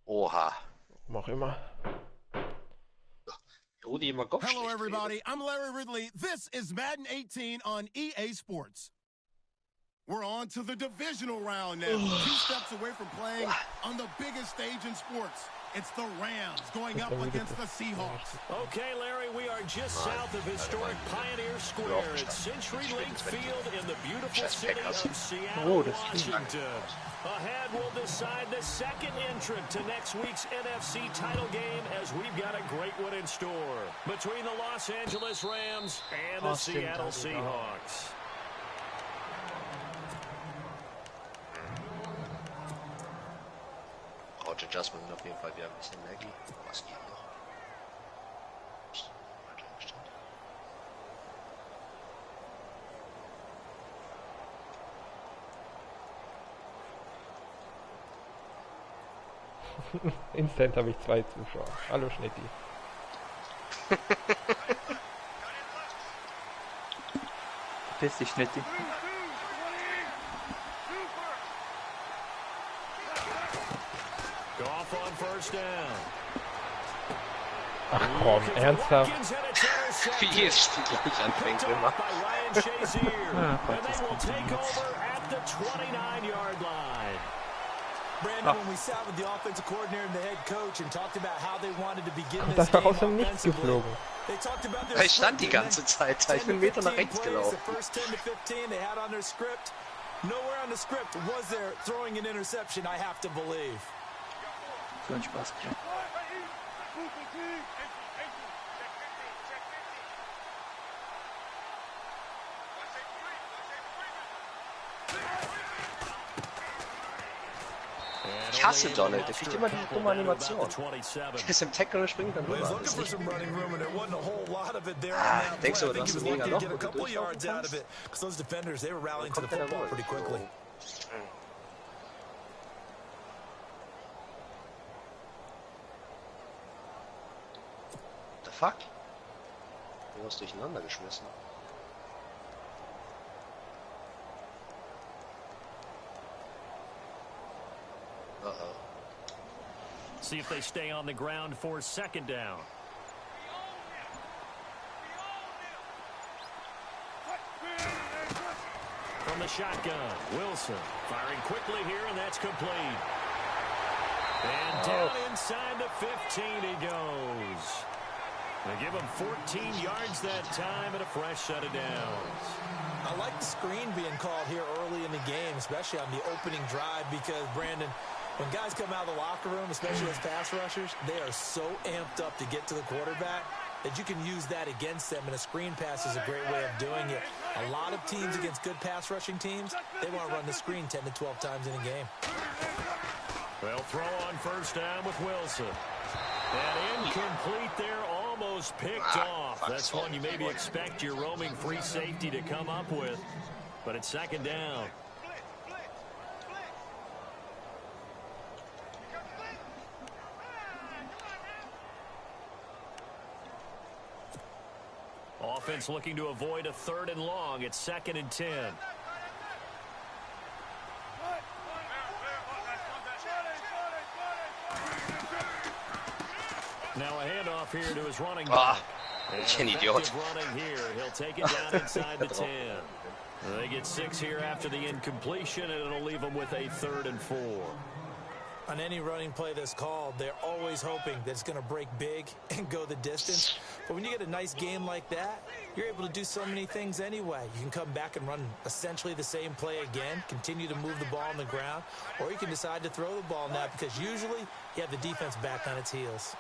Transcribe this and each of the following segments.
Oha. Mach immer. Rudi immer Kopf Hello, schlecht everybody. redet. I'm Larry Ridley. This is Madden 18 on EA Sports. We're on to the divisional round now. 2 steps away from playing on the biggest stage in sports. It's the Rams going up against the Seahawks. Okay, Larry, we are just south of historic Pioneer Square at CenturyLink Field in the beautiful city of Seattle, Washington. Ahead, we'll decide the second entrant to next week's NFC title game as we've got a great one in store between the Los Angeles Rams and the Seattle Seahawks. Roger Adjustment auf jeden Fall wieder ein bisschen laggy. Was geht noch? Instant habe ich 2 Zuschauer. Hallo Schnitti. Verpiss dich, Schnitti. Ach komm, ernsthaft? Wie es gleich anfängt immer. Brandon, when we sat with the offensive coordinator and the head coach and talked about how they wanted to begin Kommt this einfach game aus dem Nichts geflogen. they talked about their Ich stand die ganze Zeit, ich bin einen Meter nach rechts gelaufen. The first 10 to 15 they had on their script. Nowhere on the script was there throwing an interception, I have to believe. So ein Spaß. Ich hasse Donald, der kriegt immer diese dumme Animation. Der ist im Tackle und springt dann rüber. Das ist nicht... Denkst du, dass du mega noch gut durchlaufen kannst? Wo kommt der da wohl? The fuck? Du hast durcheinander geschmissen. Uh-oh. See if they stay on the ground for second down. From the shotgun, Wilson firing quickly here, and that's complete. And down inside the 15 he goes. They give him 14 yards that time and a fresh set of downs. I like the screen being called here early in the game, especially on the opening drive, because, Brandon, when guys come out of the locker room, especially as pass rushers, they are so amped up to get to the quarterback that you can use that against them, and a screen pass is a great way of doing it. A lot of teams against good pass rushing teams, they want to run the screen 10 to 12 times in a game. They'll throw on first down with Wilson. And incomplete there, almost picked off. That's one you maybe expect your roaming free safety to come up with, but it's second down. Offense looking to avoid a 3rd and long. It's 2nd and 10. Now a handoff here to his running back. Ein Idiot. Running here. He'll take it down inside the 10. They get 6 here after the incompletion, and it'll leave them with a 3rd and 4. On any running play that's called, they're always hoping that it's going to break big and go the distance. But when you get a nice game like that, you're able to do so many things anyway. You can come back and run essentially the same play again, continue to move the ball on the ground, or you can decide to throw the ball now because usually you have the defense back on its heels.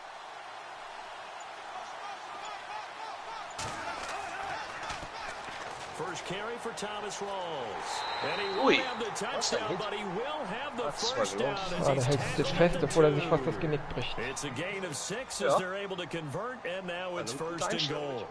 First carry for Thomas Rawls. And he won't have the touchdown, but he will have the first down as der hält sich jetzt fest, obwohl er sich fast das Genick bricht. It's a gain of 6 as they're able to convert, and now it's 1st and goal.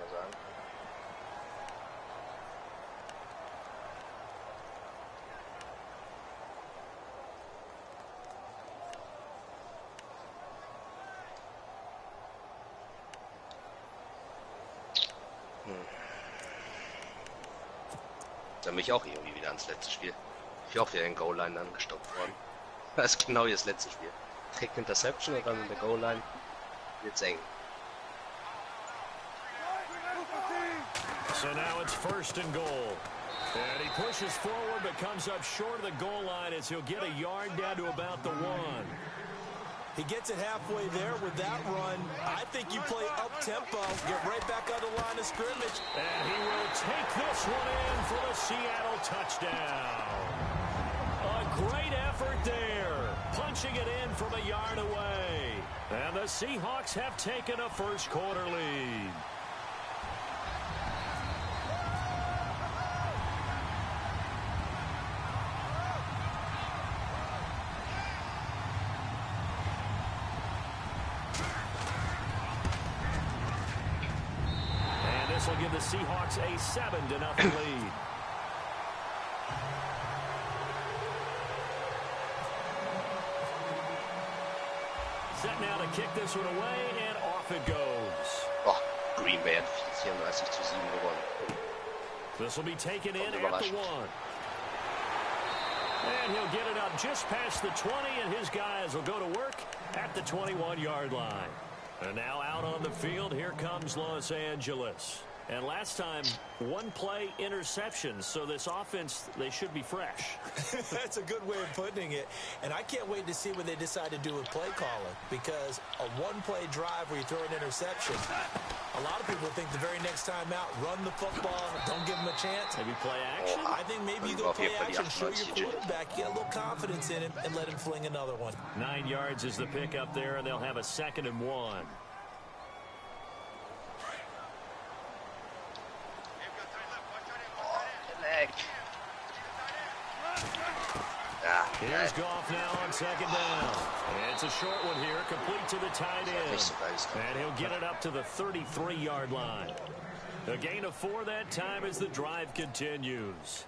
Dann bin ich auch irgendwie wieder ans letzte Spiel. Ich auch wieder in Goal-Line angestoppt worden. Das ist genau das letzte Spiel. Trägt Interception und dann in der Goal-Line wird's eng. So now it's 1st and goal. And he pushes forward but comes up short of the goal line as he'll get a yard down to about the 1. He gets it halfway there with that run. I think you play up-tempo, get right back on the line of scrimmage. And he will take this one in for the Seattle touchdown. A great effort there, punching it in from a yard away. And the Seahawks have taken a first quarter lead. This will give the Seahawks a 7-0 lead. Set now to kick this one away, and off it goes. Oh, Green Bay hat 34-7 gewonnen. This will be taken in at the 1. And he'll get it up just past the 20, and his guys will go to work at the 21-yard line. And now out on the field, here comes Los Angeles. And last time, 1-play interceptions, so this offense, they should be fresh. That's a good way of putting it. And I can't wait to see what they decide to do with play calling, because a 1-play drive where you throw an interception, a lot of people think the very next time out, run the football, don't give them a chance. Maybe play action? I think maybe you go play action, show your quarterback, get a little confidence in him, and let him fling another one. 9 yards is the pickup there, and they'll have a 2nd and 1. Here's Goff now on 2nd down. And it's a short one here, complete to the tight end. And he'll get it up to the 33-yard line. A gain of 4 that time as the drive continues.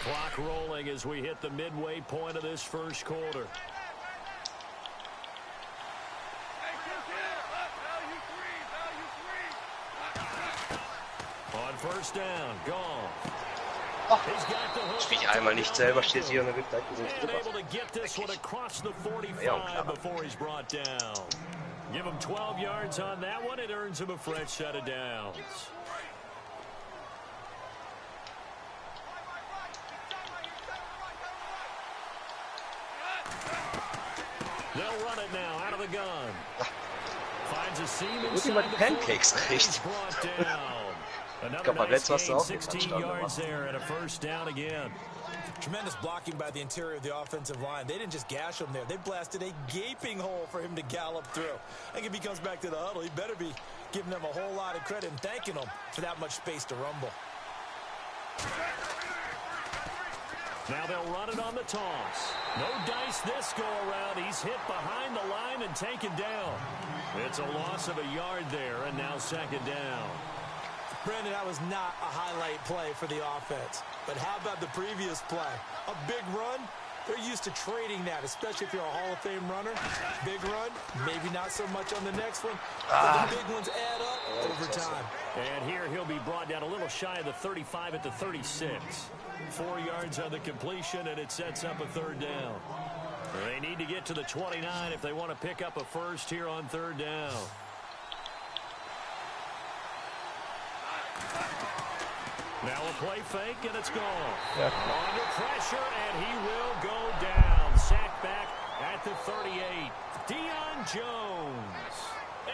Clock rolling as we hit the midway point of this first quarter. On 1st down, gone. Oh, spiel ich einmal nicht selber, steht hier und dann wird gleich able to get this one across the 45 before he's brought down. Give him 12 yards on that one. It earns him a fresh set of downs. They'll run it now out of the gun. Finds a seam inside the Pancakes kriegt. Another nice gain, 16 yards there and a 1st down again. Tremendous blocking by the interior of the offensive line. They didn't just gash him there. They blasted a gaping hole for him to gallop through. I think if he comes back to the huddle, he better be giving them a whole lot of credit and thanking them for that much space to rumble. Now they'll run it on the toss. No dice this go around. He's hit behind the line and taken down. It's a loss of a yard there, and now 2nd down. Brandon, that was not a highlight play for the offense. But how about the previous play? A big run? They're used to trading that, especially if you're a Hall of Fame runner. Big run, maybe not so much on the next one. But the big ones add up over time. And here he'll be brought down a little shy of the 35 at the 36. 4 yards on the completion, and it sets up a 3rd down. They need to get to the 29 if they want to pick up a first here on 3rd down. Now a play fake, and it's gone. Under pressure, and he will go down. Sacked back at the 38. Deion Jones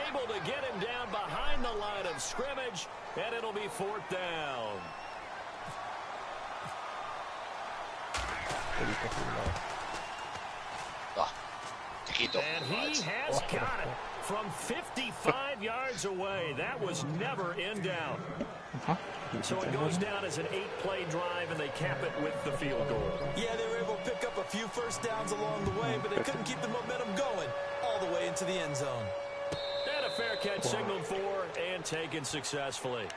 able to get him down behind the line of scrimmage, and it'll be 4th down. And he has got it from 55 yards away. That was never in doubt. So it goes down as an 8-play drive, and they cap it with the field goal. Yeah, they were able to pick up a few first downs along the way, but they couldn't keep the momentum going all the way into the end zone. And a fair catch signaled for and taken successfully.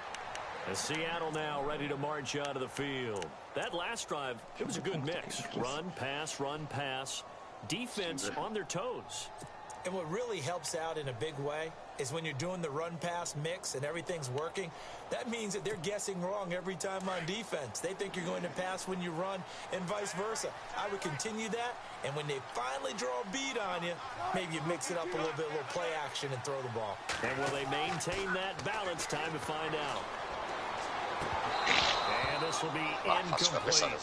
And Seattle now ready to march out of the field. That last drive, it was a good mix. Run, pass, defense on their toes. And what really helps out in a big way is when you're doing the run-pass mix and everything's working, that means that they're guessing wrong every time on defense. They think you're going to pass when you run and vice versa. I would continue that, and when they finally draw a beat on you, maybe you mix it up a little bit, a little play action, and throw the ball. And will they maintain that balance? Time to find out. And this will be incomplete.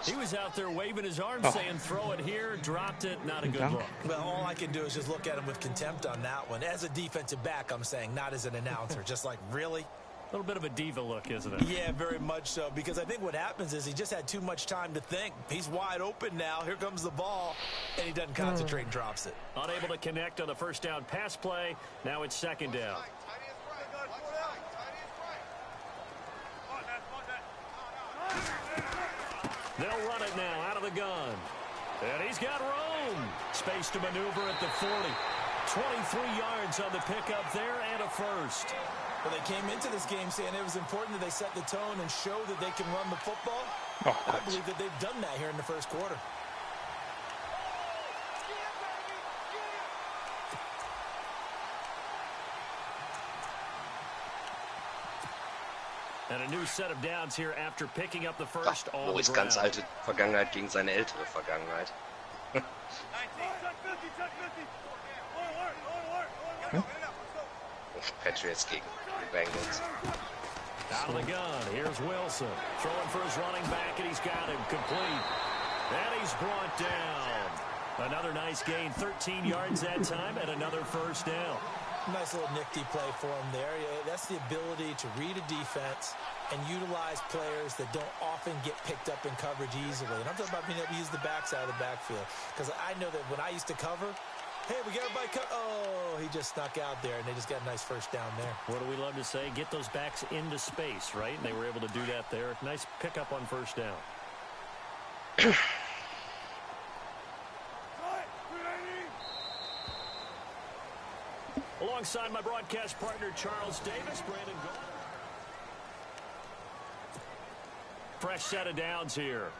He was out there waving his arms saying throw it here, dropped it, not a good look. Well, all I can do is just look at him with contempt on that one. As a defensive back, I'm saying, not as an announcer. Just like, really? A little bit of a diva look, isn't it? Yeah, very much so, because I think what happens is he just had too much time to think. He's wide open now. Here comes the ball, and he doesn't concentrate and drops it. Unable to connect on the first down pass play. Now it's second down. They'll run it now out of the gun. And he's got room. Space to maneuver at the 40. 23 yards on the pickup there and a first. Well, they came into this game saying it was important that they set the tone and show that they can run the football. I believe that they've done that here in the first quarter. And a new set of downs here after picking up the first on the Boris ground. ganz alte Vergangenheit gegen seine ältere Vergangenheit. Patriots gegen die Bengals. Out of the gun, here's Wilson. Throwing for his running back, and he's got him complete. And he's brought down. Another nice gain, 13 yards that time, and another first down. Nice little nifty play for him there. Yeah, that's the ability to read a defense and utilize players that don't often get picked up in coverage easily. And I'm talking about being able to use the backside of the backfield. Because I know that when I used to cover, hey, we got everybody oh, he just snuck out there, and they just got a nice first down there. What do we love to say? Get those backs into space, right? And they were able to do that there. Nice pickup on first down. Alongside my broadcast partner, Charles Davis, Brandon Gold. Fresh set of downs here.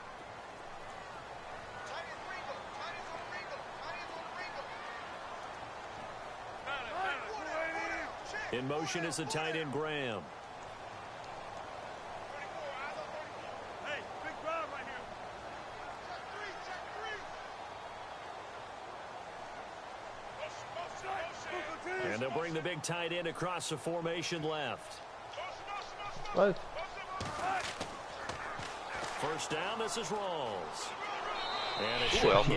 In motion is the tight end, Graham. And they'll bring the big tight end across the formation left. What? First down, this is Rawls.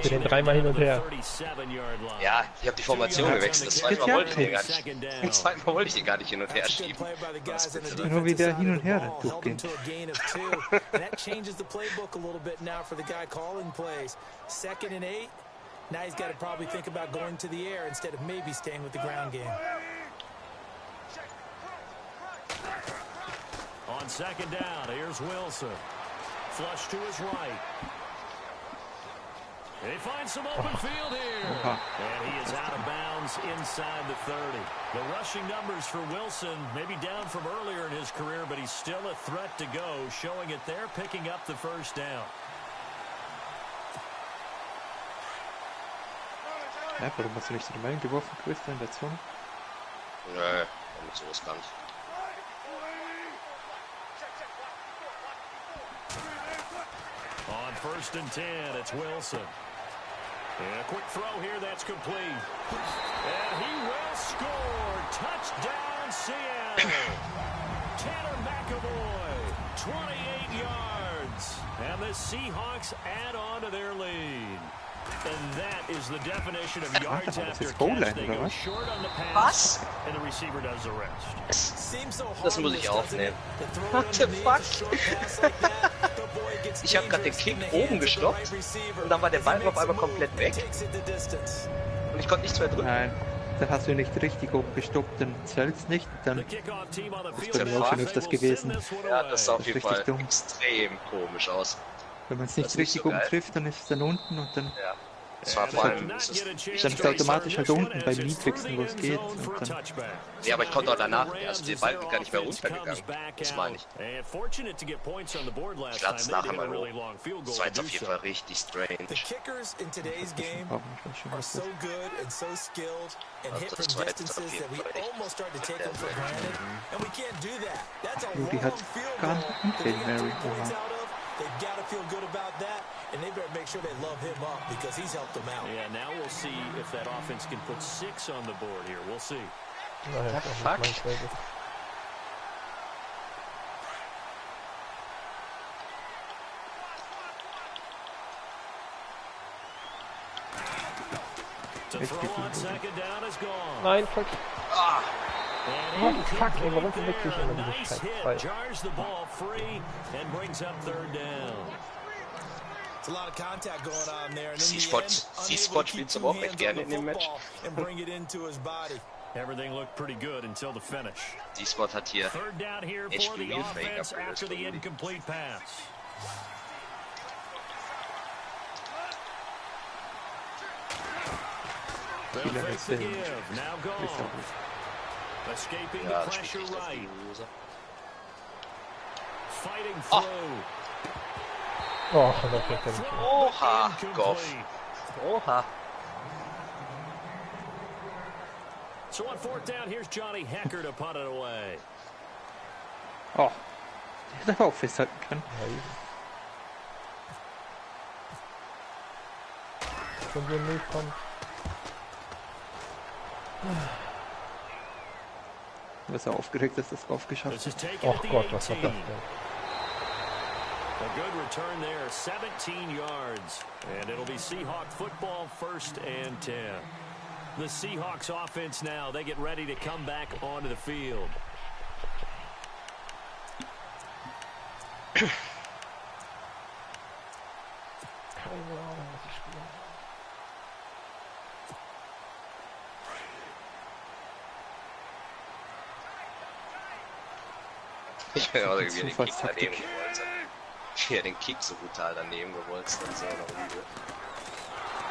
Für den dreimal hin und her. Ja, ich habe die Formation gewechselt. Das zweite Mal wollte ich den gar nicht. Das zweite Mal wollte ich den gar nicht hin und her schieben. Nur wieder hin und her durchgehen. That changes the playbook a little bit now for the guy calling plays. 2nd and 8. Now he's got to probably think about going to the air instead of maybe staying with the ground game. On second down, here's Wilson. Flush to his right. He finds some open field here. And he is out of bounds inside the 30. The rushing numbers for Wilson maybe down from earlier in his career, but he's still a threat to go, showing it there, picking up the first down. Ja, warum hast du nicht so den Ball geworfen, Chris, in der Zone? Nö, nicht so riskant. On 1st and 10, it's Wilson. And a quick throw here, that's complete. And he will score. Touchdown, Seattle. Tanner McAvoy, 28 yards. And the Seahawks add on to their lead. And that is the definition of yards after catch. They go short on the pass, and the receiver does the rest. Das muss ich aufnehmen. What the fuck? Ich habe gerade den Kick oben gestoppt und dann war der Ball auf einmal komplett weg. Und ich konnte nichts mehr drücken. Nein, dann hast du nicht richtig oben gestoppt, dann zählt's nicht. Dann ist bei mir auch schon öfters gewesen. Ja, das sah auf jeden Fall dumm. Extrem komisch aus. Wenn man es nicht richtig oben trifft, dann ist es dann unten und dann... Das war vor allem... Stand automatisch halt unten beim niedrigsten, wo es geht. Und dann Ja, aber ich konnte auch danach, also der Ball ist gar nicht mehr runtergegangen. Das meine ich. Ich lade es nachher mal hoch. Das war jetzt auf jeden Fall richtig strange. The kickers in today's game are so good and so skilled and hit from distances that we almost start to take them for granted, and we can't do that. That's a long field goal that they get 2 points out of. They've got to feel good about that, and they better make sure they love him up because he's helped them out. Yeah, now we'll see if that offense can put 6 on the board here. We'll see. Naja, Fuck. To throw on second down is gone. Nein, fuck. And Oh, fuck, ey, warum incomplete verwechsel ich there. immer diese Nice hit, Scheiß? jars the ball free and brings up 3rd down. It's a lot of contact going on there, and in C-Spot the end, unable C-Spot to keep spielt 2 aber auch hands recht gerne on in the dem Match. football and bring it into his body. Everything looked pretty good until the finish. C-Spot hat hier 3rd down here echt for the spielfähig offense abgelöst. after the incomplete pass. They'll fake the give. Now gone. Escaping the Ja, das pressure spielt echt auf right. die Hose. Fighting Oh. through. Oh, das wird nicht. Oha, Incomplete. Goff. Oha. So on 4th down, here's Johnny Hecker to punt it away. oh, der hätte auch festhalten können. Wenn wir nicht kommen. Was er aufgeregt, dass das drauf geschafft This hat. is taken Oh at the Gott, was war 18. das denn? A good return there, 17 yards. And it'll be Seahawk football, 1st and 10. The Seahawks offense now, they get ready to come back onto the field. Keine Ahnung, was ich spiele. Ich bin auch irgendwie den Kick Zufallstaktik. daneben gewollt. Wie er den Kick so brutal daneben gewollt hat. Das ist ja noch übel.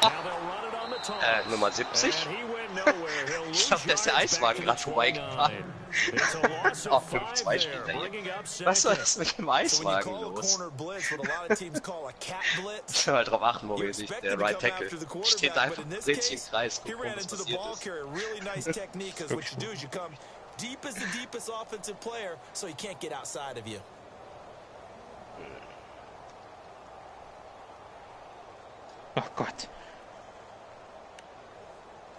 Now they'll run it on the toss. Nummer 70. And he went nowhere. He'll Ich lose glaub, da ist der yards Eiswagen back to the gerade vorbeigefahren. 29. It's a loss Oh, of 5 5-2 there, steht da hier. bringing up Was war second. das mit dem So when you Eiswagen call a los? corner blitz, what a lot of teams call a cat blitz, Müssen wir mal drauf achten, wo you wir sich expect der him to Right come Tackle after the steht quarterback, einfach but in this dreht sich im case, Kreis, he gucken, ran was into the passiert ball ist. carrier. Really nice technique, because what you do is you come deep as the deepest offensive player, so he can't get outside of you. Ach Gott.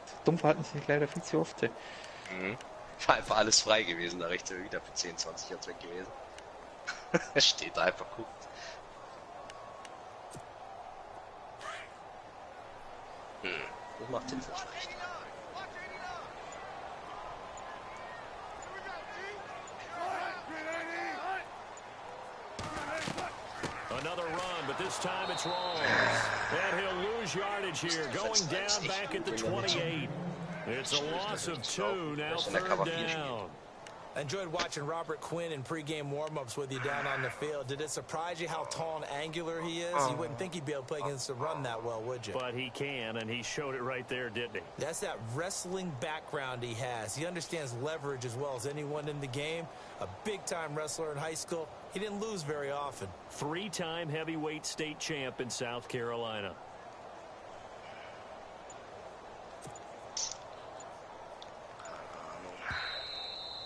So dumm verhalten sie sich leider viel zu oft. Ey. War einfach alles frei gewesen, da rechts wieder für 10, 20 Yards weg gewesen. Er steht da einfach, guckt. Das macht den so schlecht. Another run, but this time it's wrong. And he'll lose yardage here, going down back at the 28. It's a loss of 2, now 3rd down. I enjoyed watching Robert Quinn in pregame warm-ups with you down on the field. Did it surprise you how tall and angular he is? You wouldn't think he'd be able to play against the run that well, would you? But he can, and he showed it right there, didn't he? That's that wrestling background he has. He understands leverage as well as anyone in the game. A big-time wrestler in high school. He didn't lose very often. 3-time heavyweight state champ in South Carolina.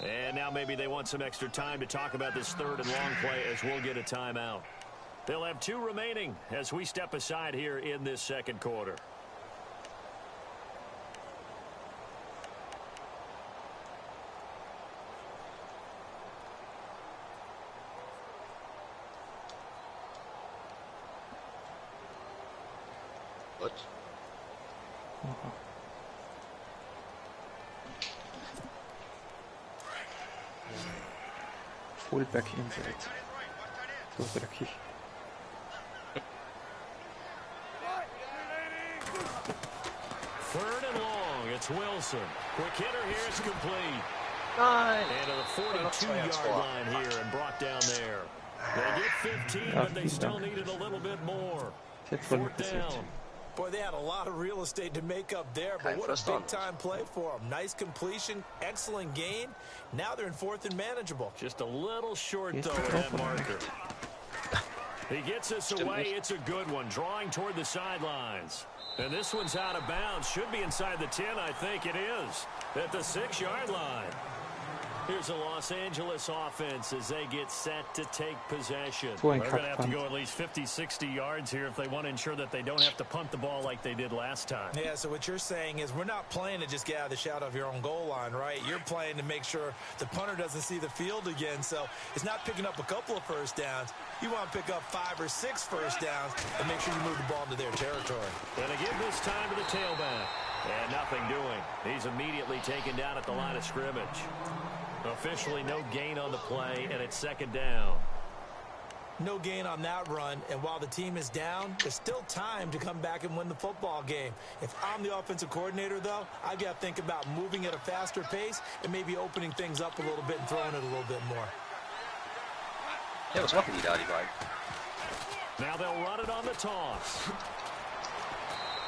And now maybe they want some extra time to talk about this 3rd and long play as we'll get a timeout. They'll have 2 remaining as we step aside here in this 2nd quarter. Gut. Fullback inside. So dreckig. 3rd and long, it's Wilson. Quick hitter here, it's complete. Nein! And to the 42-yard line here and brought down there. They get 15, but they still needed a little bit more. Jetzt wollen wir 4th passiert. down. Boy, they had a lot of real estate to make up there, but what a big-time play for them. Nice completion, excellent gain. Now they're in 4th and manageable. Just a little short, though, of that marker. He gets this away. It's a good one, drawing toward the sidelines. And this one's out of bounds. Should be inside the 10, I think it is, at the 6-yard line. Here's a Los Angeles offense as they get set to take possession. They're going to have to go at least 50, 60 yards here if they want to ensure that they don't have to punt the ball like they did last time. Yeah, so what you're saying is we're not playing to just get out of the shadow of your own goal line, right? You're playing to make sure the punter doesn't see the field again. So it's not picking up a couple of first downs. You want to pick up 5 or 6 first downs and make sure you move the ball into their territory. And again this time to the tailback. And nothing doing. He's immediately taken down at the line of scrimmage. Officially no gain on the play, and it's 2nd down. No gain on that run, and while the team is down, there's still time to come back and win the football game. If I'm the offensive coordinator, though, I've got to think about moving at a faster pace and maybe opening things up a little bit and throwing it a little bit more. Ja, was machen die da, die beiden? Now they'll run it on the toss.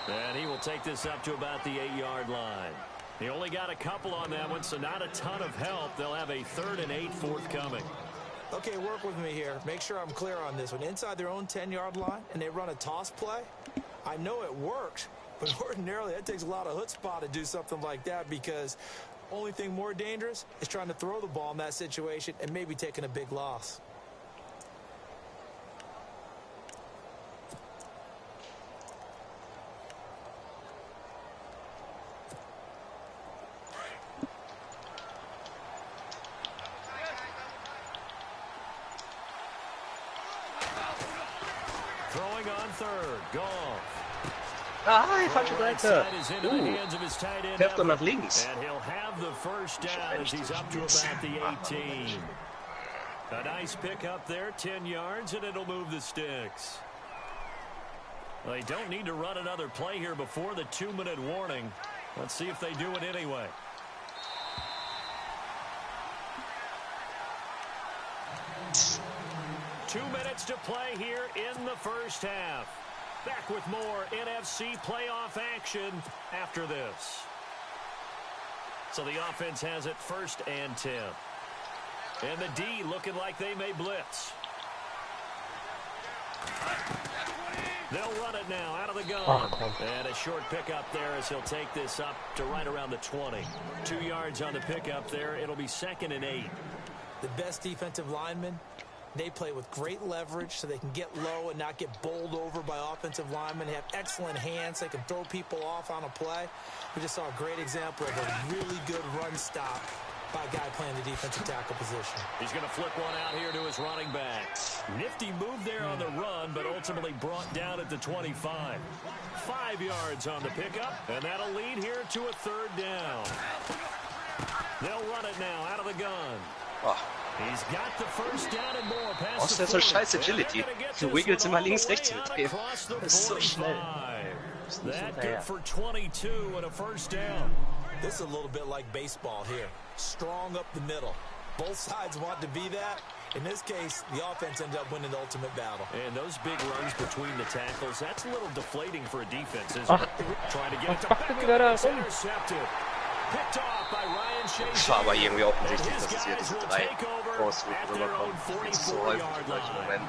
And he will take this up to about the 8-yard line. He only got a couple on that one, so not a ton of help. They'll have a 3rd and 8 forthcoming. Okay, work with me here. Make sure I'm clear on this one. Inside their own 10-yard line, and they run a toss play. I know it worked, but ordinarily that takes a lot of chutzpah to do something like that because only thing more dangerous is trying to throw the ball in that situation and maybe taking a big loss. Throwing on 3rd. Goff. Ah, falsche Seite. Fährt er nach links. And he'll have the first down as he's up to about the 18. A nice pick up there, 10 yards, and it'll move the sticks. They don't need to run another play here before the 2-minute warning. Let's see if they do it anyway. Two minutes to play here in the first half. Back with more NFC playoff action after this. So the offense has it 1st and 10. And the D looking like they may blitz. They'll run it now out of the gun. And a short pickup there as he'll take this up to right around the 20. 2 yards on the pickup there. It'll be 2nd and 8. The best defensive linemen, they play with great leverage so they can get low and not get bowled over by offensive linemen. They have excellent hands. They can throw people off on a play. We just saw a great example of a really good run stop by a guy playing the defensive tackle position. He's going to flip one out here to his running back. Nifty move there on the run, but ultimately brought down at the 25. 5 yards on the pickup, and that'll lead here to a 3rd down. They'll run it now out of the gun. Oh. He's got the first down and more past der so scheiß Agility. Du wiggelst immer links, rechts mit. Das ist so schnell. That good for 22 and a first down. This is a little bit like baseball here. Strong up the middle. Both sides want to be that. In this case, the offense ended up winning the ultimate battle. And those big runs between the tackles, that's a little deflating for a defense, isn't it? Trying to get it to back up. Intercepted. Picked off by Ryan Shea. Es war aber irgendwie offensichtlich, dass es hier diese 3 Crossrouten rüberkommen. Das ist so häufig im gleichen Moment.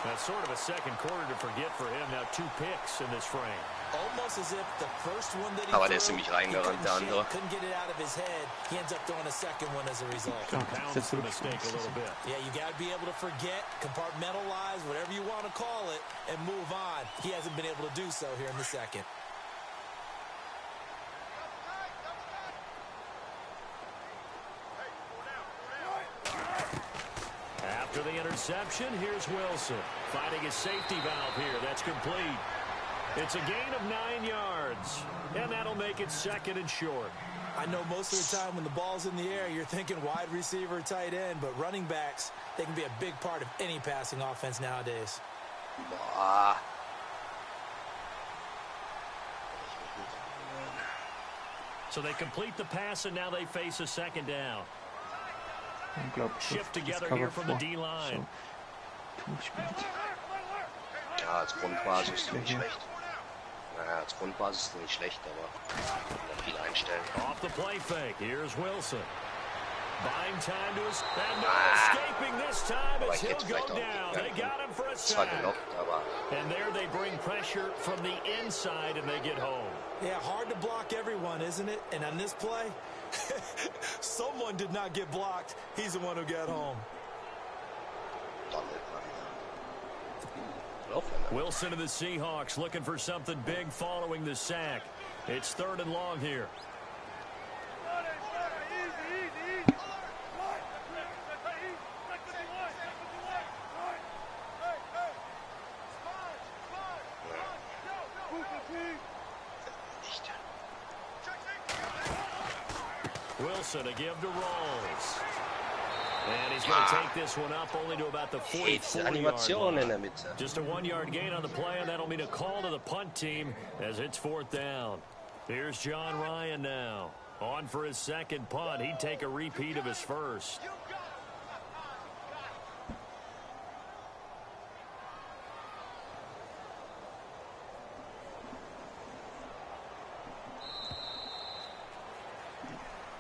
That's sort of a second quarter to forget for him. Now 2 picks in this frame. Almost as if the first one that he Aber der ist ziemlich reingerannt, der andere. Couldn't get it out of his head. He ends up throwing a second one as a result. Compounds the mistake a little bit. Yeah, you got to be able to forget, compartmentalize, whatever you want to call it, and move on. He hasn't been able to do so here in the second. After the interception, here's Wilson. Finding his safety valve here. That's complete. It's a gain of 9 yards. And that'll make it 2nd and short. I know most of the time when the ball's in the air, you're thinking wide receiver, tight end, but running backs, they can be a big part of any passing offense nowadays. Boah. So they complete the pass, and now they face a 2nd down. Shift together here from the D-line. Ja, als Grundbasis nicht schlecht. Naja, als Grundbasis ist nicht schlecht, aber noch viel einstellen. Off the play fake. Here's Wilson. Buying time to his and escaping this time as he'll go down. They got him for a sack. And there they bring pressure from the inside and they get home. Yeah, hard to block everyone, isn't it? And on this play, someone did not get blocked. He's the one who got home. Wilson of the Seahawks looking for something big following the sack. It's 3rd and long here. Wilson to give to Rolls. And he's going to take this one up only to about the 44-yard line. Just a 1-yard gain on the play, and that'll mean a call to the punt team as it's 4th down. Here's John Ryan now. On for his second punt. He'd take a repeat of his first.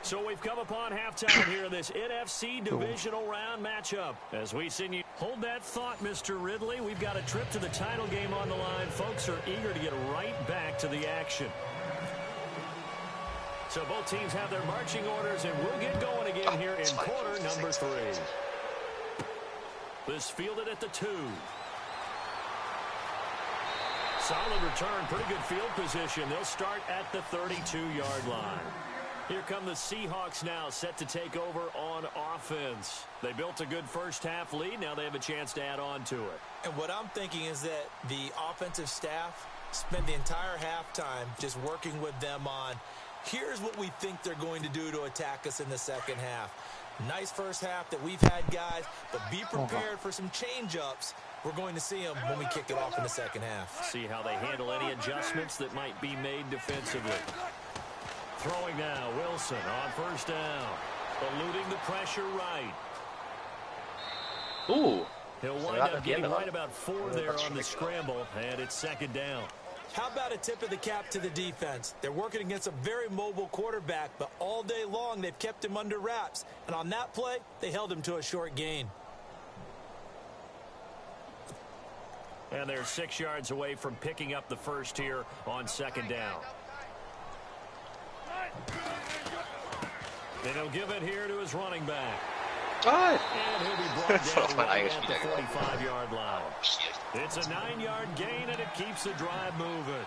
So we've come upon halftime here in this NFC divisional round matchup. As we send you, hold that thought, Mr. Ridley. We've got a trip to the title game on the line. Folks are eager to get right back to the action. So both teams have their marching orders, and we'll get going again here in quarter number 3. This fielded at the 2. Solid return, pretty good field position. They'll start at the 32-yard line. Here come the Seahawks now, set to take over on offense. They built a good first-half lead. Now they have a chance to add on to it. And what I'm thinking is that the offensive staff spent the entire halftime just working with them on, here's what we think they're going to do to attack us in the second half. Nice first half that we've had, guys, but be prepared for some change-ups. We're going to see them when we kick it off in the second half. See how they handle any adjustments that might be made defensively. Throwing now, Wilson on first down. Eluding the pressure right. Ooh. He'll wind up getting right about 4 there on the scramble, and it's second down. How about a tip of the cap to the defense? They're working against a very mobile quarterback, but all day long they've kept him under wraps. And on that play, they held him to a short gain. And they're 6 yards away from picking up the first here on second down. And he'll give it here to his running back. And he'll be brought down right at the 45-yard line. It's a 9-yard gain, and it keeps the drive moving.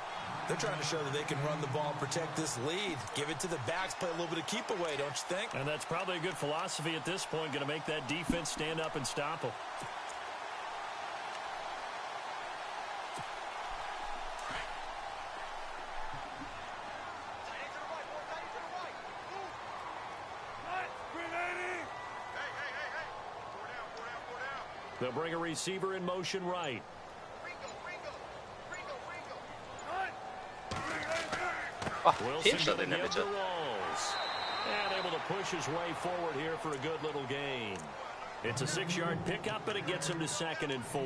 They're trying to show that they can run the ball and protect this lead. Give it to the backs, play a little bit of keep away, don't you think? And that's probably a good philosophy at this point, going to make that defense stand up and stop them. They'll bring a receiver in motion right. Wilson to the Rolls. And able to push his way forward here for a good little gain. It's a 6-yard pickup, but it gets him to 2nd and 4.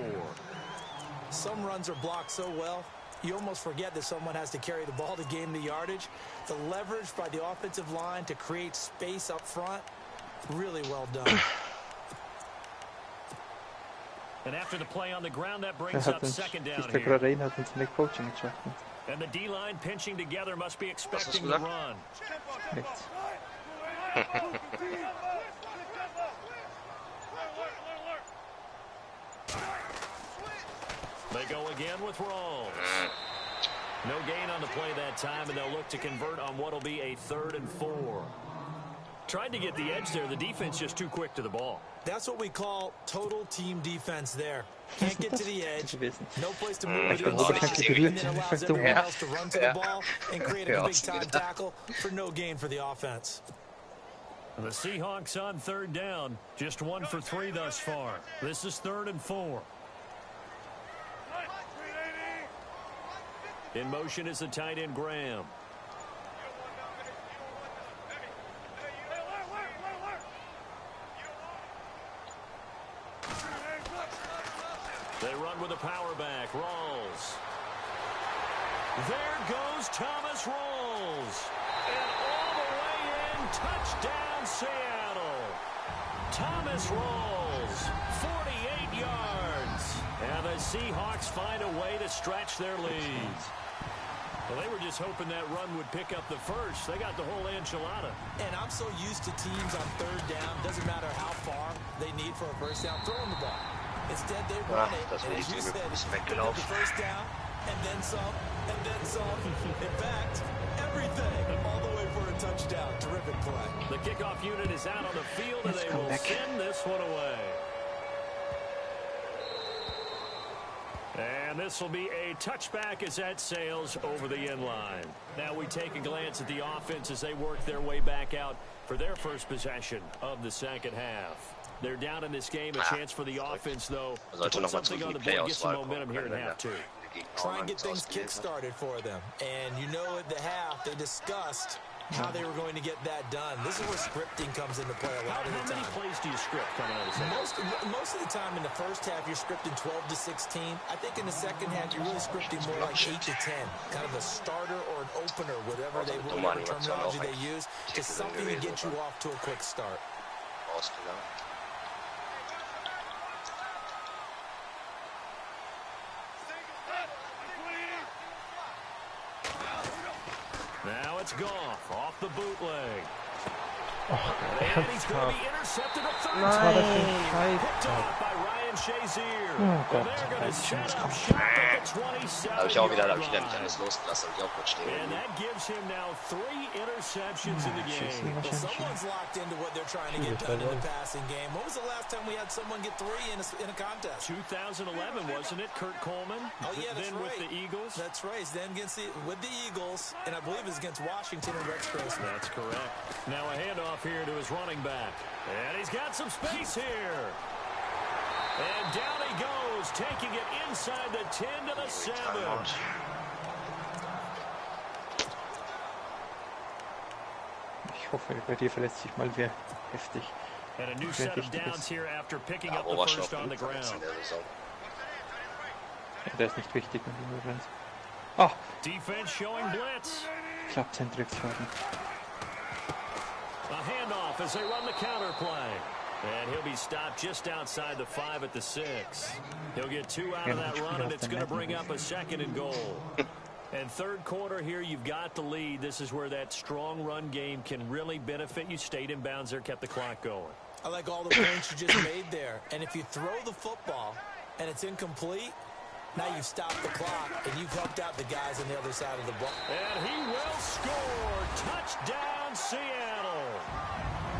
Some runs are blocked so well, you almost forget that someone has to carry the ball to gain the yardage. The leverage by the offensive line to create space up front, really well done. And after the play on the ground, that brings up second down here. And the D-line pinching together must be expecting the run. They go again with Rolls. No gain on the play that time, and they'll look to convert on what will be a 3rd and 4. Tried to get the edge there. The defense just too quick to the ball. That's what we call total team defense there. Can't get to the edge. No place to move it inside. And then allows everyone else to run to the ball and create a big-time tackle for no gain for the offense. The Seahawks on 3rd down. Just 1 for 3 thus far. This is 3rd and 4. In motion is the tight end Graham. They run with a power back. Rolls. There goes Thomas Rolls. And all the way in, touchdown Seattle. Thomas Rolls, 48 yards. And the Seahawks find a way to stretch their lead. Well, they were just hoping that run would pick up the first. They got the whole enchilada. And I'm so used to teams on third down, doesn't matter how far they need for a first down, throwing the ball. Instead, they run it, and as you said, pick up the first down, and then some, and then some. In fact, everything, all the way for a touchdown. Terrific play. The kickoff unit is out on the field, and they will send this one away. And this will be a touchback as that sails over the end line. Now we take a glance at the offense as they work their way back out for their first possession of the second half. They're down in this game. A chance for the offense, though, to put something on the board, get some momentum here in half two. Try and get things kick-started for them. And you know at the half, they discussed how they were going to get that done. This is where scripting comes into play a lot of the time. How many plays do you script coming out of the second? Most of the time in the first half, you're scripting 12 to 16. I think in the second half, you're really scripting more like 8 to 10. Kind of a starter or an opener, whatever terminology they use. Just something to get you off to a quick start. Now it's Goff off the bootleg. And he's going to be intercepted a third Was war das für ein time. Scheiß? Picked off by Ryan Shazier. Oh Gott, They're going to set up Scheiße. shop at the 27 Da hab ich nicht alles losgelassen, hab ich auch kurz stehen. And that gives him now 3 interceptions in the game. Well, someone's locked into what they're trying to get done in the passing game. When was the last time we had someone get 3 in a contest? 2011, wasn't it? Kurt Coleman. Oh, yeah, that's then right. with the Eagles. That's right. Then with the Eagles, and I believe it's against Washington and Rex Grossman. That's correct. Now a handoff here to his running back. And he's got some space here. And down he goes, taking it inside the 10 to the 7. Ich hoffe, bei dir verletzt sich mal wer heftig. And a new set of downs here after picking up the first on the ground. Der ist nicht wichtig, wenn du nur rennst. Ah! Defense showing blitz. Klappzentrickfaden. A handoff as they run the counter play. And he'll be stopped just outside the 5 at the 6. He'll get 2 out of that run, and it's going to bring up a 2nd and goal. And third quarter here, you've got the lead. This is where that strong run game can really benefit you. Stayed in bounds there, kept the clock going. I like all the points you just made there. And if you throw the football and it's incomplete, now you've stopped the clock and you've helped out the guys on the other side of the ball. And he will score. Touchdown, Seattle.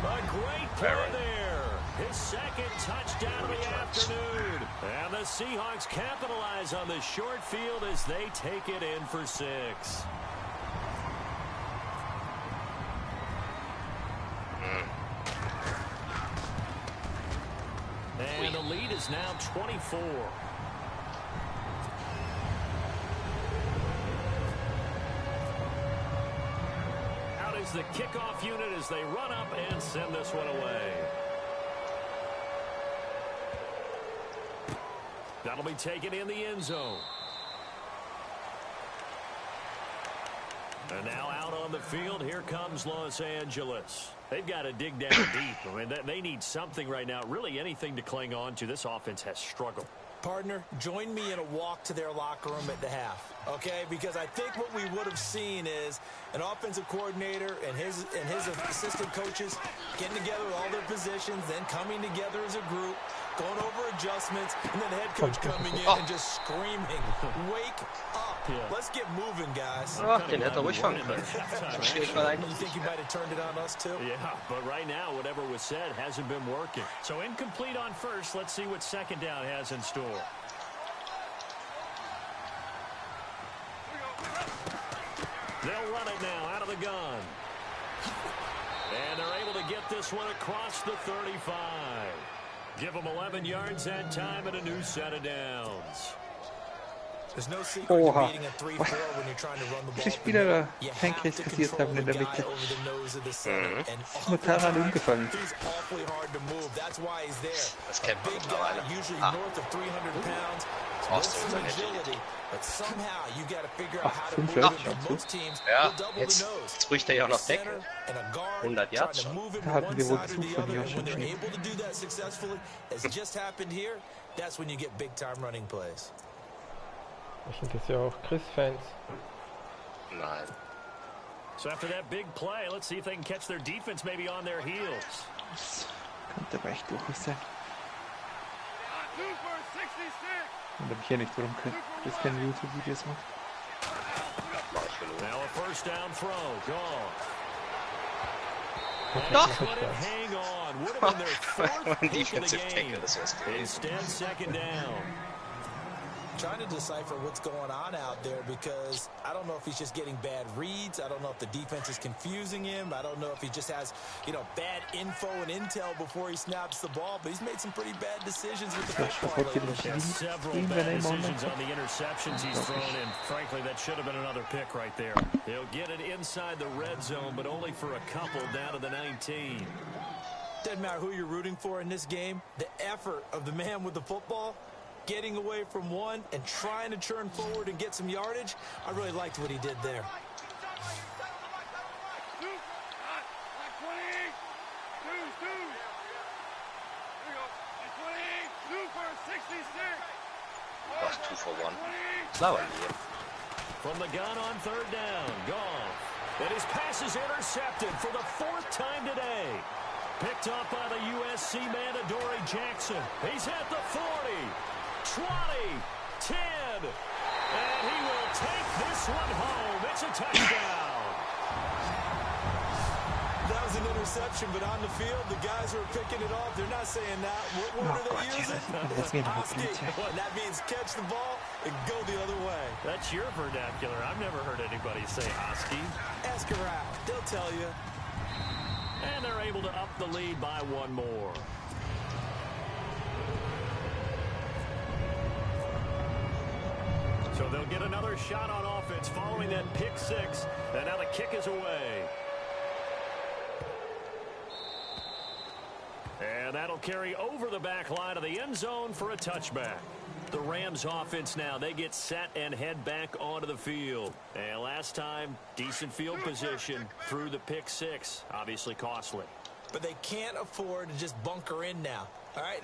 A great play there. His 2nd touchdown of the afternoon. And the Seahawks capitalize on the short field as they take it in for 6. And the lead is now 24. Out is the kickoff unit as they run up and send this one away. That'll be taken in the end zone. And now out on the field, here comes Los Angeles. They've got to dig down deep. I mean, they need something right now, really anything to cling on to. This offense has struggled. Partner, join me in a walk to their locker room at the half, okay? Because I think what we would have seen is an offensive coordinator and his assistant coaches getting together with all their positions, then coming together as a group, going over adjustments, and then the head coach coming in and just screaming, wake up. Yeah. Let's get moving, guys. Ach, den hätte er ruhig fangen können. You think you might have turned it on us, too? Yeah, but right now, whatever was said hasn't been working. So incomplete on first. Let's see what 2nd down has in store. They'll run it now out of the gun. And they're able to get this one across the 35. Give them 11 yards that time and a new set of downs. Oha. Die Spieler Pancakes kassiert haben in der Mitte. Ist nur daran umgefallen. Das kennt man mittlerweile. Ach, 5 Yards schon zu. Ja, jetzt bricht er ja auch noch Deckel. 100 Yards schon. Da hatten wir wohl Zug von mir schon schnell. Das sind jetzt ja auch Chris-Fans. Nein. So after that big play, let's see if they can catch their defense maybe on their heels. Das könnte aber echt durch sein. Und ich hier nicht, warum Chris keine YouTube-Videos macht. Now a first down throw, gone. Doch! Hang on. Would have been their fourth pick of the game. Instead, second down. Trying to decipher what's going on out there because I don't know if he's just getting bad reads. I don't know if the defense is confusing him. I don't know if he just has, bad info and intel before he snaps the ball. But he's made some pretty bad decisions with the football lately. Several bad decisions on the interceptions he's thrown in. Frankly, that should have been another pick right there. They'll get it inside the red zone, but only for a couple down to the 19. Doesn't matter who you're rooting for in this game. The effort of the man with the football, getting away from one and trying to turn forward and get some yardage. I really liked what he did there. That's 2 for 1. Slower here. From the gun on third down, Goff. And his pass is intercepted for the 4th time today. Picked up by the USC man, Adoree Jackson. He's at the 40. 20, 10, and he will take this one home. It's a touchdown. That was an interception, but on the field, the guys who are picking it off, they're not saying that. What word are they using? That means catch the ball and go the other way. That's your vernacular. I've never heard anybody say husky. Ask around. They'll tell you. And they're able to up the lead by one more. So they'll get another shot on offense following that pick 6. And now the kick is away. And that'll carry over the back line of the end zone for a touchback. The Rams offense now, they get set and head back onto the field. And last time, decent field position through the pick 6. Obviously costly. But they can't afford to just bunker in now. All right,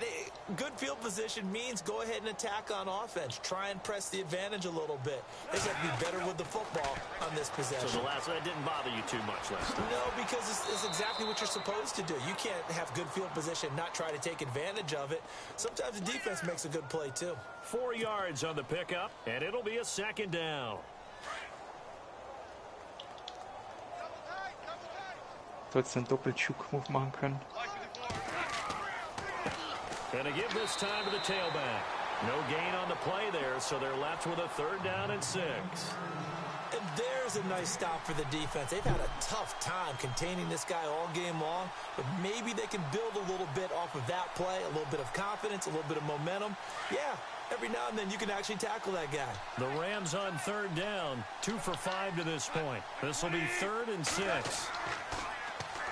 good field position means go ahead and attack on offense. Try and press the advantage a little bit. They have to be better with the football on this possession. So that didn't bother you too much last time? No, because it's exactly what you're supposed to do. You can't have good field position, not try to take advantage of it. Sometimes the defense makes a good play, too. 4 yards on the pickup, and it'll be a second down. Du hättest einen Doppel-Juke-Move machen können. Gonna give this time to the tailback. No gain on the play there, so they're left with a 3rd down and 6. And there's a nice stop for the defense. They've had a tough time containing this guy all game long, but maybe they can build a little bit off of that play, a little bit of confidence, a little bit of momentum. Yeah, every now and then you can actually tackle that guy. The Rams on 3rd down, 2 for 5 to this point. This will be 3rd and 6.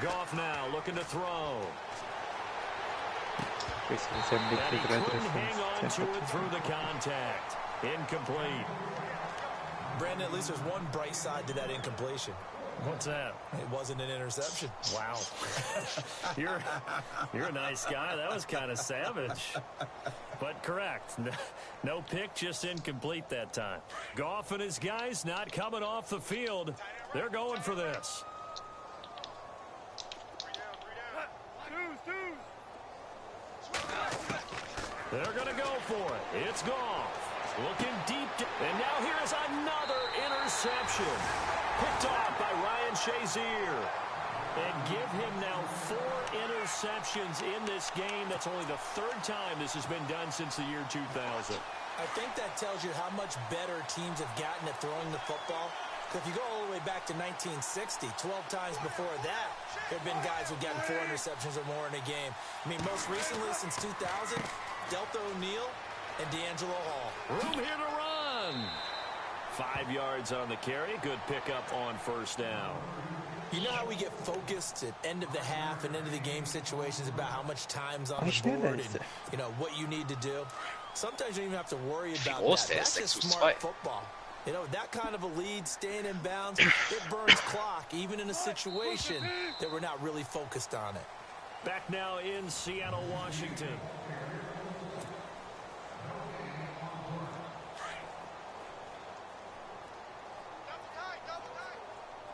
Goff now looking to throw. And he couldn't hang on to it through the contact. Incomplete. Brandon, at least there's one bright side to that incompletion. What's that? It wasn't an interception. Wow. You're a nice guy. That was kind of savage. But correct. No pick, just incomplete that time. Goff and his guys not coming off the field. They're going for this. They're going to go for it. It's Goff. Looking deep. And now here is another interception. Picked off by Ryan Shazier. And give him now 4 interceptions in this game. That's only the 3rd time this has been done since the year 2000. I think that tells you how much better teams have gotten at throwing the football. If you go all the way back to 1960, 12 times before that, there have been guys who've gotten 4 interceptions or more in a game. I mean, most recently, since 2000, Delta O'Neal and D'Angelo Hall. Room here to run. 5 yards on the carry. Good pickup on first down. You know how we get focused at end of the half and end of the game situations about how much time's on the board and, you know, what you need to do? Sometimes you don't even have to worry about that. That's just smart football. You know, that kind of a lead, staying in bounds, it burns clock, even in a situation that we're not really focused on it. Back now in Seattle, Washington.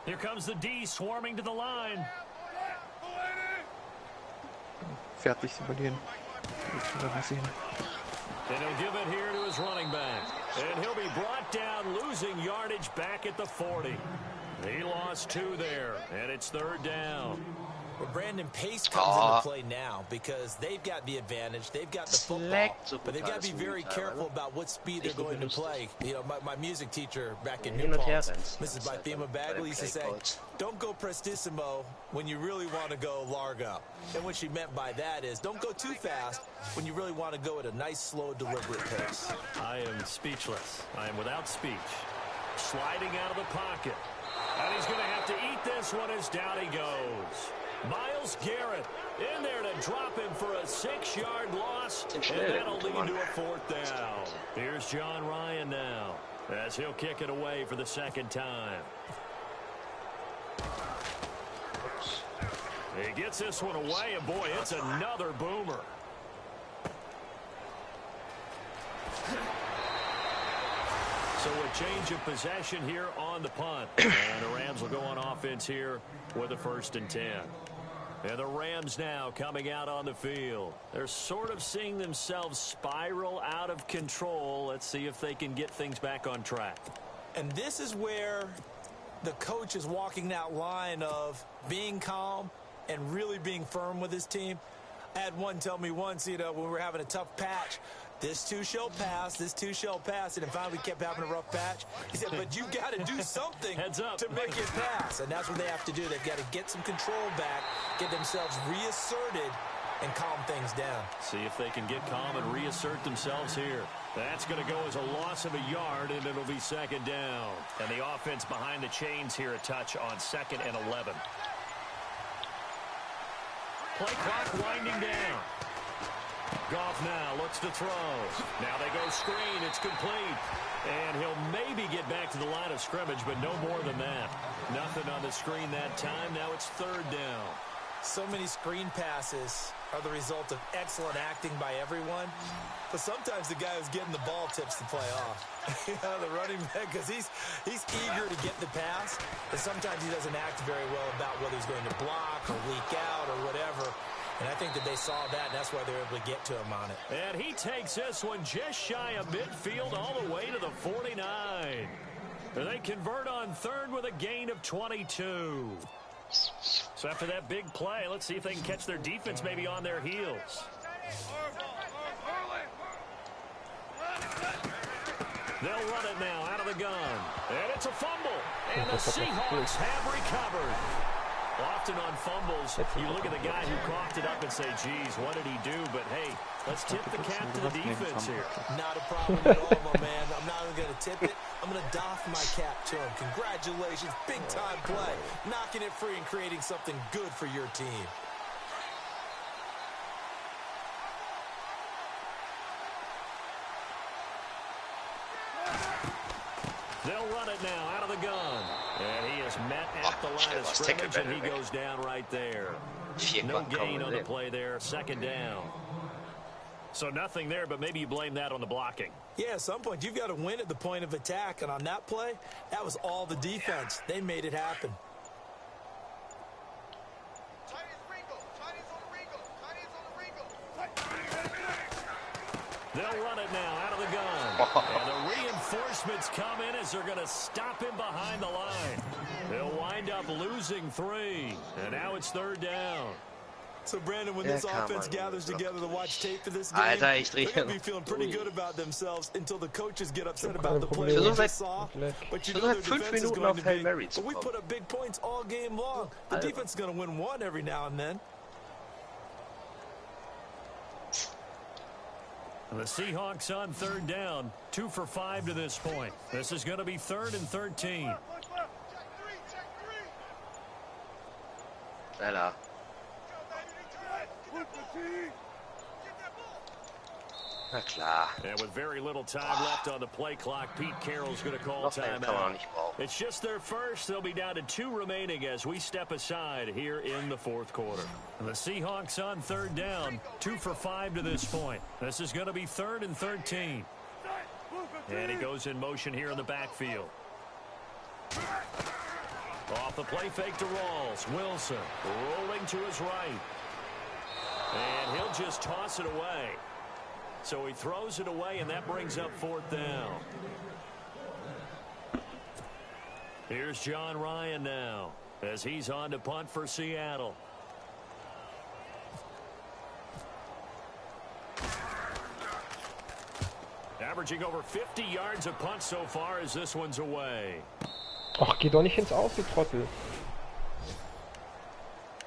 Here comes the D swarming to the line. Fertig simulieren. And he'll give it here to his running back. And he'll be brought down, losing yardage back at the 40. He lost 2 there, and it's 3rd down. Well, Brandon, pace comes into play now because they've got the advantage. They've got the football, but they've got to be very careful about what speed they're going to play. You know, my music teacher back in New Paltz, Mrs. Bythema Bagley, used to say, don't go prestissimo when you really want to go largo. And what she meant by that is don't go too fast when you really want to go at a nice, slow, deliberate pace. I am speechless. I am without speech. Sliding out of the pocket. And he's going to have to eat this one as down he goes. Myles Garrett in there to drop him for a 6-yard loss, and that'll lead to a 4th down. Here's John Ryan now, as he'll kick it away for the 2nd time. He gets this one away, and boy, it's another boomer. So a change of possession here on the punt. And the Rams will go on offense here with a 1st and 10. And the Rams now coming out on the field. They're sort of seeing themselves spiral out of control. Let's see if they can get things back on track. And this is where the coach is walking that line of being calm and really being firm with his team. I had one tell me once, you know, when we were having a tough patch, this too shall pass, this too shall pass, and finally we kept having a rough patch. He said, but you've got to do something to make it pass, and that's what they have to do. They've got to get some control back, get themselves reasserted, and calm things down. See if they can get calm and reassert themselves here. That's going to go as a loss of a yard, and it'll be 2nd down. And the offense behind the chains here a touch on 2nd and 11. Play clock winding down. Goff now looks to throw. Now they go screen. It's complete. And he'll maybe get back to the line of scrimmage, but no more than that. Nothing on the screen that time. Now it's 3rd down. So many screen passes are the result of excellent acting by everyone. But sometimes the guy who's getting the ball tips the play off. You know, the running back, because he's eager to get the pass. And sometimes he doesn't act very well about whether he's going to block or leak out or whatever. And I think that they saw that, and that's why they were able to get to him on it. And he takes this one just shy of midfield all the way to the 49. They convert on 3rd with a gain of 22. So after that big play, let's see if they can catch their defense maybe on their heels. They'll run it now out of the gun. And it's a fumble. And the Seahawks have recovered. Often on fumbles, you look at the guy who coughed it up and say, geez, what did he do? But, hey, let's tip the cap to the defense here. Not a problem at all, my man. I'm not even going to tip it. I'm going to doff my cap to him. Congratulations. Big-time play. Knocking it free and creating something good for your team. They'll run it now out of the gun. And he is met at the line of scrimmage, and he goes down right there. No gain on the play there. 2nd down. So nothing there, but maybe you blame that on the blocking. Yeah, at some point, you've got to win at the point of attack. And on that play, that was all the defense. They made it happen. They'll run it now out of the gun. And the reinforcements come in as they're going to stop him behind the line. They'll wind up losing 3. And now it's 3rd down. So, Brandon, when this offense gathers together to watch tape for this game, they're going to be feeling pretty good about themselves until the coaches get upset about the play we just saw. But you know their defense is going to be. But we put up big points all game long. The defense is going to win one every now and then. The Seahawks on third down, 2 for 5 to this point. This is going to be 3rd and 13. Schneller. Na klar. And with very little time left on the play clock, Pete Carroll's going to call timeout. It's just their first. They'll be down to 2 remaining as we step aside here in the 4th quarter. The Seahawks on third down, 2 for 5 to this point. This is going to be 3rd and 13. And he goes in motion here in the backfield. Off the play fake to Rawls. Wilson rolling to his right. And he'll just toss it away. So he throws it away, and that brings up 4th down. Here's John Ryan now as he's on to punt for Seattle. Averaging over 50 yards a punt so far as this one's away. Ach, geh doch nicht ins Aus, du Trottel.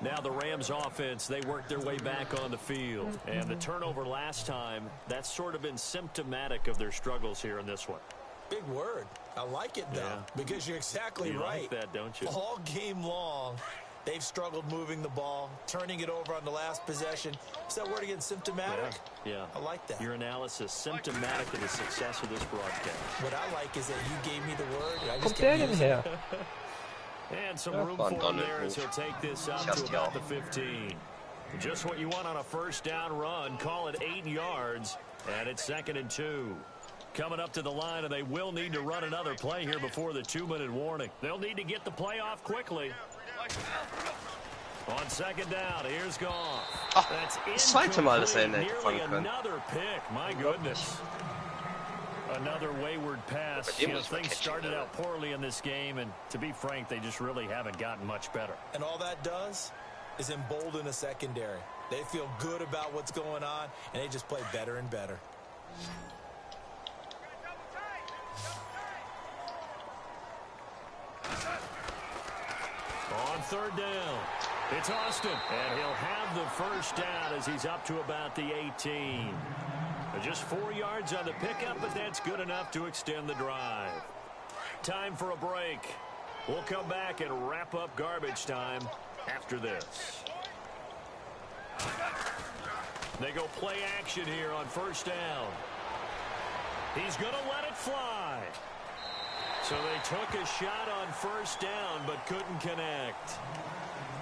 Now the Rams offense, they worked their way back on the field. And the turnover last time, that's sort of been symptomatic of their struggles here in this one. Big word. I like it, though, because you're exactly right. You like that, don't you? All game long, they've struggled moving the ball, turning it over on the last possession. Is that word again, symptomatic? Yeah. I like that. Your analysis, symptomatic of the success of this broadcast. What I like is that you gave me the word, and I just Kommt der can't denn use her? And some room for him there as he'll take this up to about the 15. Just what you want on a first down run. Call it 8 yards, and it's 2nd and 2. Coming up to the line, and they will need to run another play here before the 2-minute warning. They'll need to get the play off quickly. On 2nd down, here's Goff. Oh, that's das zweite Mal, dass er ihn hätte nearly fangen können. another pick. My goodness. Another wayward pass. You know, things started out poorly in this game, and to be frank, they just really haven't gotten much better. And all that does is embolden a secondary. They feel good about what's going on, and they just play better and better. On 3rd down, it's Austin, and he'll have the first down as he's up to about the 18. Just 4 yards on the pickup, but that's good enough to extend the drive. Time for a break. We'll come back and wrap up garbage time after this. They go play action here on 1st down. He's going to let it fly. So they took a shot on 1st down, but couldn't connect.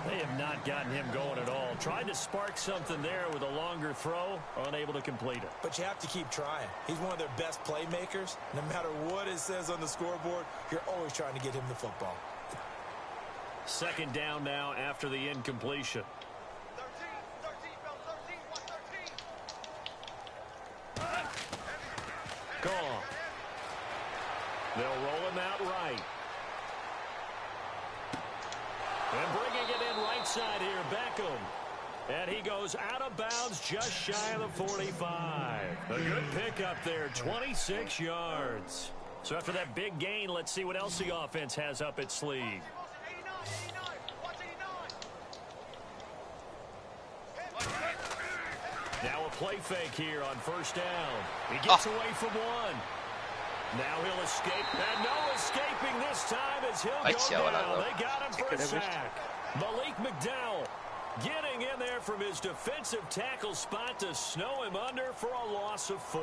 They have not gotten him going at all. Tried to spark something there with a longer throw, unable to complete it. But you have to keep trying. He's one of their best playmakers. No matter what it says on the scoreboard, you're always trying to get him the football. 2nd down now after the incompletion. Gone. They'll roll him out right. And bringing it in right side here, Beckham. And he goes out of bounds just shy of the 45. A good pickup there, 26 yards. So after that big gain, let's see what else the offense has up its sleeve. Now a play fake here on 1st down. He gets away from one. Now he'll escape. And no escaping this time as he'll go down. They got him for a sack. Malik McDowell getting in there from his defensive tackle spot to snow him under for a loss of 4.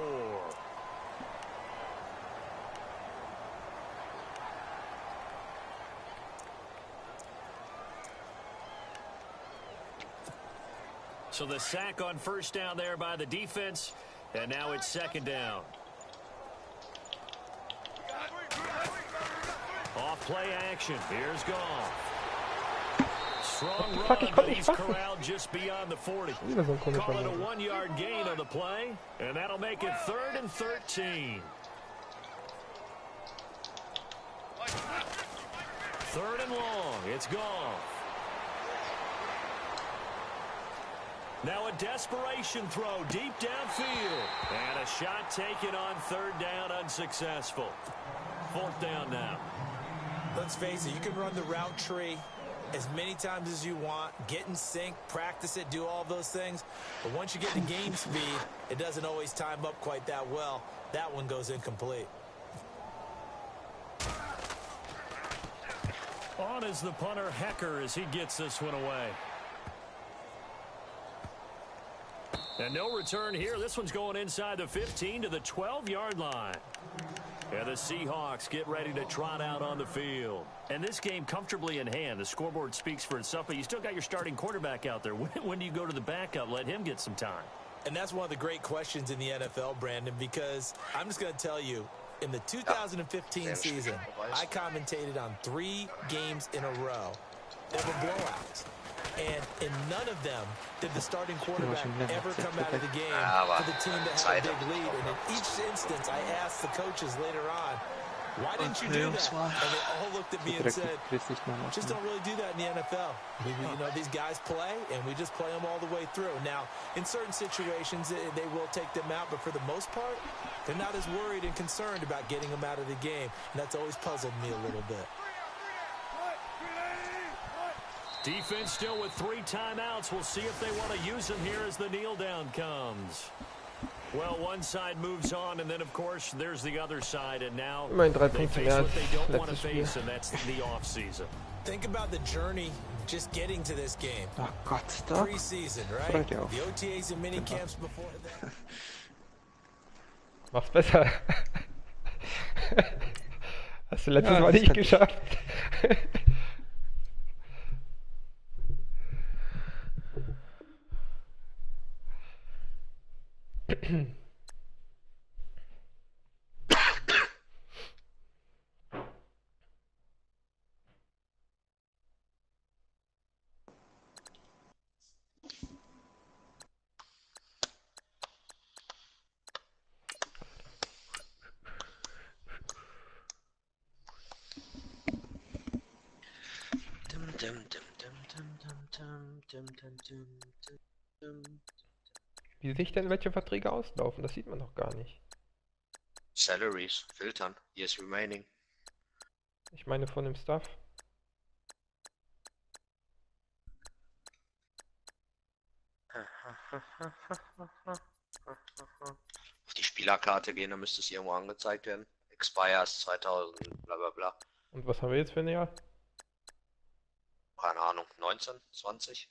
So the sack on 1st down there by the defense, and now it's 2nd down. Off play action. Here's Goff. Strong run, but he's corralled just beyond the 40. Call it a 1-yard gain on the play, and that'll make it 3rd and 13. 3rd and long. It's Goff. Now a desperation throw deep downfield. And a shot taken on 3rd down, unsuccessful. 4th down now. Let's face it, you can run the route tree as many times as you want, get in sync, practice it, do all those things. But once you get to game speed, it doesn't always time up quite that well. That one goes incomplete. On is the punter, Hecker, as he gets this one away. And no return here. This one's going inside the 15 to the 12-yard line. And the Seahawks get ready to trot out on the field. And this game comfortably in hand. The scoreboard speaks for itself, but you still got your starting quarterback out there. When do you go to the backup? Let him get some time. And that's one of the great questions in the NFL, Brandon, because I'm just going to tell you, in the 2015 season, I commentated on 3 games in a row. They were blowouts. And in none of them did the starting quarterback ever come out of the game for the team to have a big lead. And in each instance, I asked the coaches later on, why didn't you do that? And they all looked at me and said, just don't really do that in the NFL. You know, these guys play, and we just play them all the way through. Now, in certain situations, they will take them out, but for the most part, they're not as worried and concerned about getting them out of the game. And that's always puzzled me a little bit. Defense still with 3 timeouts. We'll see if they want to use them here as the kneel down comes. Well, one side moves on, and then, of course, there's the other side, and now they face what they don't want to face, and that's the off-season. Think about the journey just getting to this game. Oh Gott, stop. Preseason, right? The OTAs and mini camps before that. Mach's besser. Hast du letztes Mal nicht geschafft. Wie sich denn welche Verträge auslaufen? Das sieht man noch gar nicht. Salaries, filtern, years remaining. Ich meine von dem Staff. Auf die Spielerkarte gehen, dann müsste es irgendwo angezeigt werden. Expires 2000, bla bla bla. Und was haben wir jetzt für ein Jahr? Keine Ahnung, 19, 20?